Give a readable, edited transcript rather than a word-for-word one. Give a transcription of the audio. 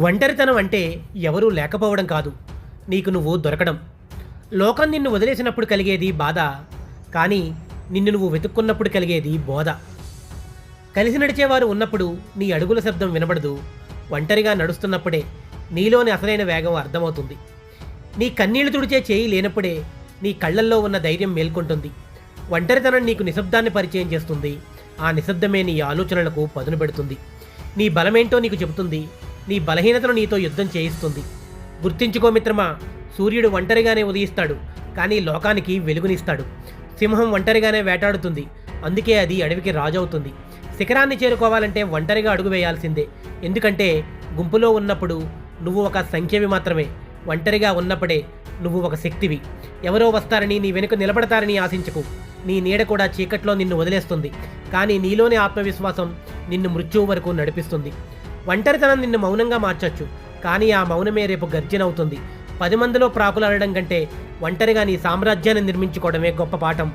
ఒంటరితనం అంటే ఎవరూ లేకపోవడం కాదు, నీకు నువ్వు దొరకడం. లోకం నిన్ను వదిలేసినప్పుడు కలిగేది బాధ, కానీ నిన్ను నువ్వు వెతుక్కున్నప్పుడు కలిగేది బోధ. కలిసి నడిచేవారు ఉన్నప్పుడు నీ అడుగుల శబ్దం వినబడదు, ఒంటరిగా నడుస్తున్నప్పుడే నీలోని అసలైన వేగం అర్థమవుతుంది. నీ కన్నీళ్లు తుడిచే చేయి లేనప్పుడే నీ కళ్ళల్లో ఉన్న ధైర్యం మేల్కొంటుంది. ఒంటరితనం నీకు నిశ్శబ్దాన్ని పరిచయం చేస్తుంది, ఆ నిశ్శబ్దమే నీ ఆలోచనలకు పదును పెడుతుంది. నీ బలమేంటో నీకు చెబుతుంది, నీ బలహీనతను నీతో యుద్ధం చేయిస్తుంది. గుర్తించుకో మిత్రమా, సూర్యుడు ఒంటరిగానే ఉదయిస్తాడు, కానీ లోకానికి వెలుగునిస్తాడు. సింహం ఒంటరిగానే వేటాడుతుంది, అందుకే అది అడవికి రాజవుతుంది. శిఖరాన్ని చేరుకోవాలంటే ఒంటరిగా అడుగు వేయాల్సిందే, ఎందుకంటే గుంపులో ఉన్నప్పుడు నువ్వు ఒక సంఖ్యవి మాత్రమే, ఒంటరిగా ఉన్నప్పుడే నువ్వు ఒక శక్తివి. ఎవరో వస్తారని నీ వెనుక నిలబడతారని ఆశించకు, నీ నీడ కూడా చీకట్లో నిన్ను వదిలేస్తుంది, కానీ నీలోని ఆత్మవిశ్వాసం నిన్ను మృత్యువు వరకు నడిపిస్తుంది. ఒంటరితనం నిన్ను మౌనంగా మార్చొచ్చు, కానీ ఆ మౌనమే రేపు గర్జనవుతుంది. 10 మందిలో ప్రాకులాడడం కంటే ఒంటరిగా నీ సామ్రాజ్యాన్ని నిర్మించుకోవడమే గొప్ప పాఠం.